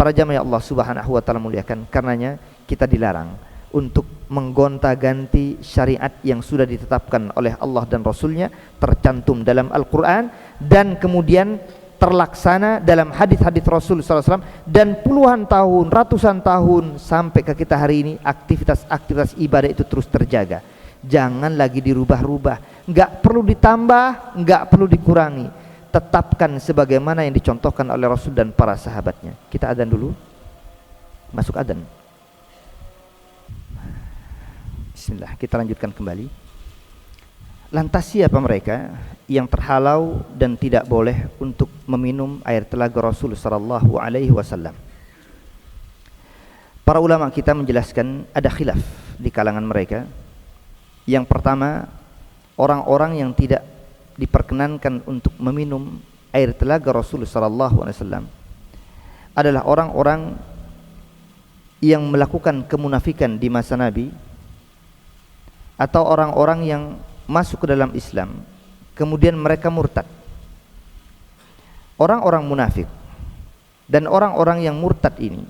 Para jamaah Allah Subhanahu wa taala muliakan, karenanya kita dilarang untuk menggonta-ganti syariat yang sudah ditetapkan oleh Allah dan Rasulnya, tercantum dalam Al-Quran dan kemudian terlaksana dalam hadis-hadis Rasul SAW, dan puluhan tahun, ratusan tahun sampai ke kita hari ini, aktivitas ibadah itu terus terjaga. Jangan lagi dirubah-rubah, nggak perlu ditambah, nggak perlu dikurangi. Tetapkan sebagaimana yang dicontohkan oleh Rasul dan para sahabatnya. Kita adzan dulu. Masuk adzan. Bismillah, kita lanjutkan kembali. Lantas siapa mereka yang terhalau dan tidak boleh untuk meminum air telaga Rasul sallallahu alaihi wasallam? Para ulama kita menjelaskan ada khilaf di kalangan mereka. Yang pertama, orang-orang yang tidak diperkenankan untuk meminum air telaga Rasul sallallahu alaihi wasallam adalah orang-orang yang melakukan kemunafikan di masa Nabi, atau orang-orang yang masuk ke dalam Islam kemudian mereka murtad. Orang-orang munafik dan orang-orang yang murtad ini,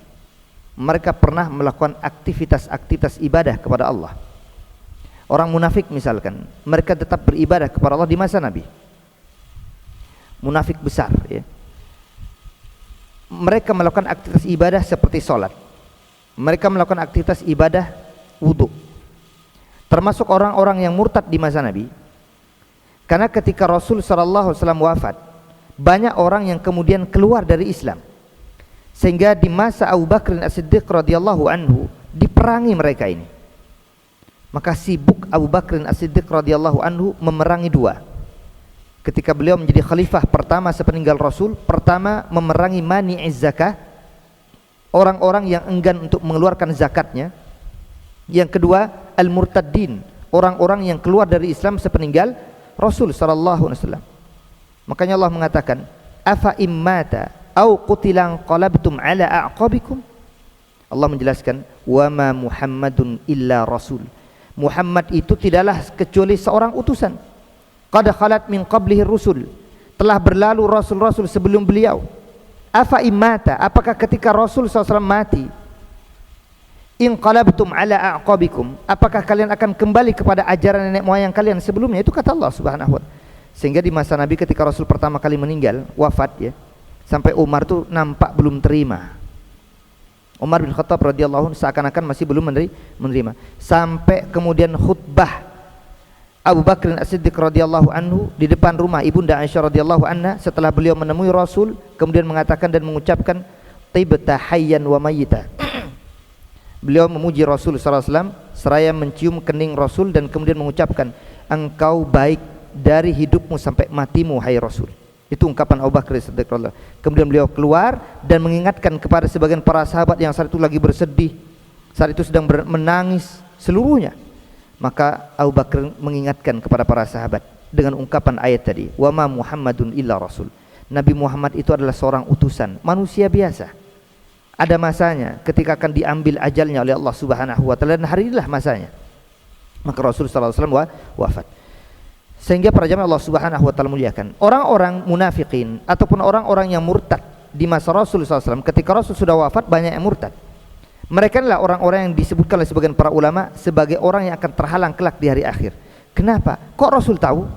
mereka pernah melakukan aktivitas ibadah kepada Allah. Orang munafik misalkan, mereka tetap beribadah kepada Allah di masa Nabi. Munafik besar ya. Mereka melakukan aktivitas ibadah seperti sholat. Mereka melakukan aktivitas ibadah wudu. Termasuk orang-orang yang murtad di masa Nabi. Karena ketika Rasul sallallahu alaihi wasallam wafat, banyak orang yang kemudian keluar dari Islam, sehingga di masa Abu Bakr As-Siddiq radhiyallahu anhu diperangi mereka ini. Maka sibuk Abu Bakr As-Siddiq radhiyallahu anhu memerangi dua. Ketika beliau menjadi khalifah pertama sepeninggal Rasul, pertama memerangi mani'iz zakah, orang-orang yang enggan untuk mengeluarkan zakatnya. Yang kedua, al-murtaddin, orang-orang yang keluar dari Islam sepeninggal Rasul sallallahu alaihi wasallam. Makanya Allah mengatakan, afa immata au qutilan qalabtum ala a'qabikum. Allah menjelaskan, wa ma Muhammadun illa rasul. Muhammad itu tidaklah kecuali seorang utusan. Qad khalat min qablihi rusul, telah berlalu rasul-rasul sebelum beliau. Afa immata, apakah ketika Rasul SAW mati, in qalabtum ala a'qabikum, apakah kalian akan kembali kepada ajaran nenek moyang kalian sebelumnya? Itu kata Allah Subhanahu wa ta'ala. Sehingga di masa Nabi ketika Rasul pertama kali meninggal, wafat ya, sampai Umar tuh nampak belum terima. Umar bin Khattab radhiyallahu anhu seakan-akan masih belum menerima. Sampai kemudian khutbah Abu Bakr As-Siddiq radhiyallahu anhu di depan rumah ibunda Aisyah radhiyallahu anha setelah beliau menemui Rasul, kemudian mengatakan dan mengucapkan tibta hayyan wa mayyita. Beliau memuji Rasul sallallahu alaihi wasallam seraya mencium kening Rasul dan kemudian mengucapkan, engkau baik dari hidupmu sampai matimu hai Rasul. Itu ungkapan Abu Bakr As-Siddiq radhiyallahu anhu. Kemudian beliau keluar dan mengingatkan kepada sebagian para sahabat yang saat itu lagi bersedih, saat itu sedang menangis seluruhnya. Maka Abu Bakar mengingatkan kepada para sahabat dengan ungkapan ayat tadi, wa ma Muhammadun illa rasul. Nabi Muhammad itu adalah seorang utusan, manusia biasa. Ada masanya ketika akan diambil ajalnya oleh Allah Subhanahu wa taala, dan hari inilah masanya. Maka Rasul sallallahu alaihi wasallam wafat. Sehingga para jamaah Allah Subhanahu wa taala muliakan, orang-orang munafikin ataupun orang-orang yang murtad di masa Rasul sallallahu alaihi wasallam, ketika Rasul sudah wafat banyak yang murtad. Mereka adalah orang-orang yang disebutkan oleh sebagian para ulama sebagai orang yang akan terhalang kelak di hari akhir. Kenapa? Kok Rasul tahu?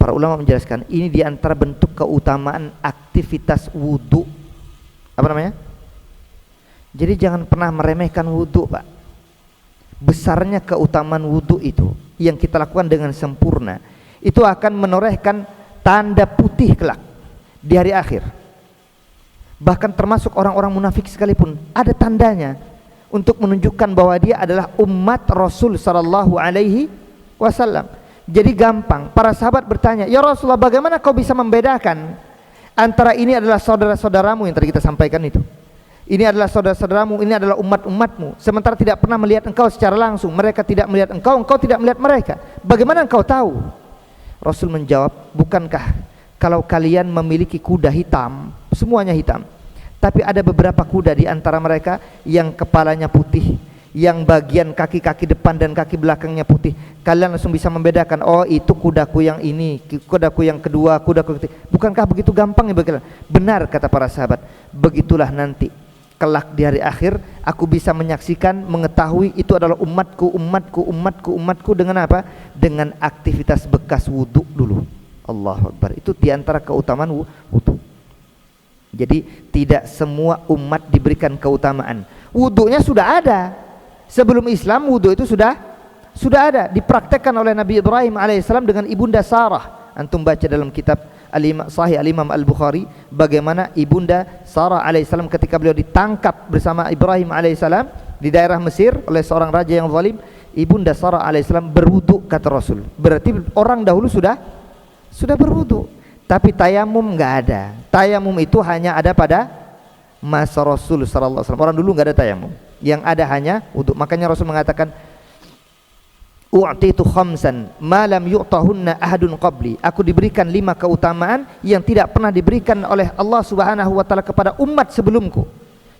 Para ulama menjelaskan, ini diantara bentuk keutamaan aktivitas wudu. Apa namanya? Jadi jangan pernah meremehkan wudu, Pak. Besarnya keutamaan wudu itu yang kita lakukan dengan sempurna, itu akan menorehkan tanda putih kelak di hari akhir. Bahkan termasuk orang-orang munafik sekalipun ada tandanya untuk menunjukkan bahwa dia adalah umat Rasul sallallahu alaihi wasallam. Jadi gampang, para sahabat bertanya, ya Rasulullah, bagaimana kau bisa membedakan antara ini adalah saudara-saudaramu yang tadi kita sampaikan itu, ini adalah saudara-saudaramu, ini adalah umat-umatmu, sementara tidak pernah melihat engkau secara langsung, mereka tidak melihat engkau, engkau tidak melihat mereka, bagaimana engkau tahu? Rasul menjawab, bukankah kalau kalian memiliki kuda hitam, semuanya hitam, tapi ada beberapa kuda di antara mereka yang kepalanya putih, yang bagian kaki-kaki depan dan kaki belakangnya putih, kalian langsung bisa membedakan, oh itu kudaku yang ini, kudaku yang kedua, kudaku yang ketiga. Bukankah begitu gampang ya bagaimana? Benar kata para sahabat, begitulah nanti kelak di hari akhir aku bisa menyaksikan, mengetahui itu adalah umatku, umatku, umatku, umatku dengan apa? Dengan aktivitas bekas wudhu dulu. Allahu Akbar. Itu diantara keutamaan wudhu. Jadi tidak semua umat diberikan keutamaan. Wudhunya sudah ada. Sebelum Islam wudhu itu sudah ada, dipraktekkan oleh Nabi Ibrahim alaihissalam dengan ibunda Sarah. Antum baca dalam kitab Sahih Al-Imam Al-Bukhari bagaimana ibunda Sarah alaihissalam ketika beliau ditangkap bersama Ibrahim alaihissalam di daerah Mesir oleh seorang raja yang zalim, ibunda Sarah alaihissalam berwudhu kata Rasul. Berarti orang dahulu sudah berwudhu. Tapi tayamum enggak ada. Tayamum itu hanya ada pada masa Rasul sallallahu alaihi wasallam. Orang dulu enggak ada tayamum. Yang ada hanya wudu. Makanya Rasul mengatakan, "U'titu khamsan ma lam yu'tahunna ahadun qabli." Aku diberikan 5 keutamaan yang tidak pernah diberikan oleh Allah Subhanahu wa taala kepada umat sebelumku.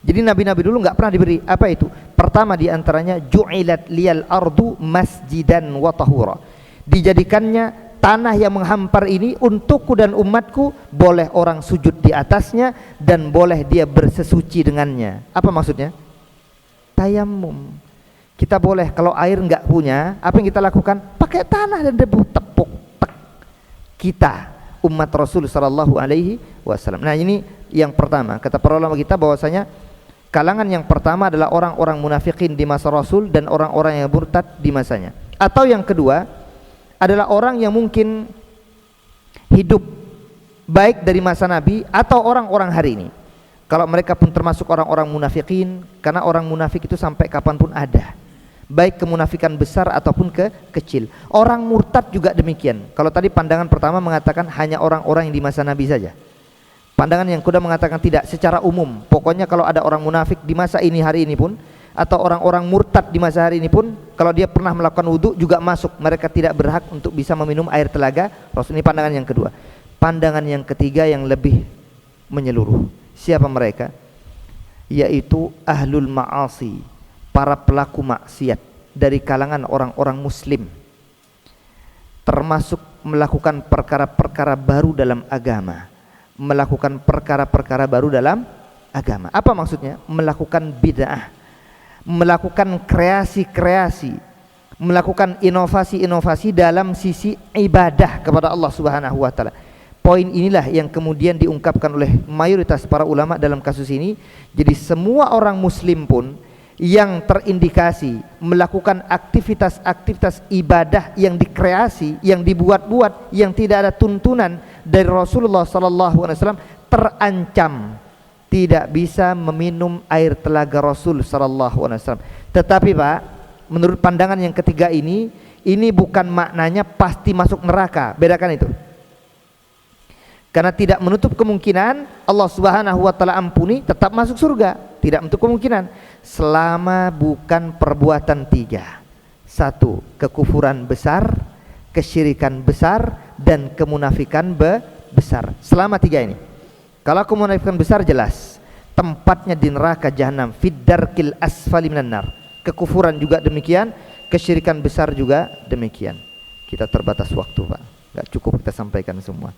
Jadi nabi-nabi dulu enggak pernah diberi. Apa itu? Pertama di antaranya, ju'ilat liyal ardu masjidan wa tahura. Dijadikannya tanah yang menghampar ini untukku dan umatku, boleh orang sujud di atasnya dan boleh dia bersesuci dengannya. Apa maksudnya? Tayamum. Kita boleh, kalau air enggak punya, apa yang kita lakukan? Pakai tanah dan debu, tepuk, tek. Kita umat Rasul sallallahu alaihi wasallam. Nah, ini yang pertama. Kata para ulama kita bahwasanya kalangan yang pertama adalah orang-orang munafikin di masa Rasul dan orang-orang yang murtad di masanya. Atau yang kedua adalah orang yang mungkin hidup baik dari masa Nabi atau orang-orang hari ini. Kalau mereka pun termasuk orang-orang munafikin, karena orang munafik itu sampai kapanpun ada, baik kemunafikan besar ataupun kecil. Orang murtad juga demikian. Kalau tadi pandangan pertama mengatakan hanya orang-orang yang di masa Nabi saja, pandangan yang kedua mengatakan tidak, secara umum. Pokoknya kalau ada orang munafik di masa ini hari ini pun, atau orang-orang murtad di masa hari ini pun, kalau dia pernah melakukan wudhu juga masuk, mereka tidak berhak untuk bisa meminum air telaga Rasul. Ini pandangan yang kedua. Pandangan yang ketiga yang lebih menyeluruh. Siapa mereka? Yaitu ahlul ma'asi, para pelaku maksiat dari kalangan orang-orang muslim, termasuk melakukan perkara-perkara baru dalam agama, melakukan perkara-perkara baru dalam agama. Apa maksudnya? Melakukan bid'ah, melakukan kreasi-kreasi, melakukan inovasi-inovasi dalam sisi ibadah kepada Allah Subhanahu wa taala. Poin inilah yang kemudian diungkapkan oleh mayoritas para ulama dalam kasus ini. Jadi semua orang muslim pun yang terindikasi melakukan aktivitas-aktivitas ibadah yang dikreasi, yang dibuat-buat, yang tidak ada tuntunan dari Rasulullah SAW, terancam tidak bisa meminum air telaga Rasul SAW. Tetapi Pak, menurut pandangan yang ketiga ini bukan maknanya pasti masuk neraka. Bedakan itu. Karena tidak menutup kemungkinan Allah Subhanahu wa taala ampuni, tetap masuk surga. Tidak menutup kemungkinan selama bukan perbuatan tiga. Satu, kekufuran besar, kesyirikan besar, dan kemunafikan besar. Selama tiga ini. Kalau kemunafikan besar jelas tempatnya di neraka jahanam, fid darkil asfali minan nar. Kekufuran juga demikian, kesyirikan besar juga demikian. Kita terbatas waktu, Pak. Enggak cukup kita sampaikan semua.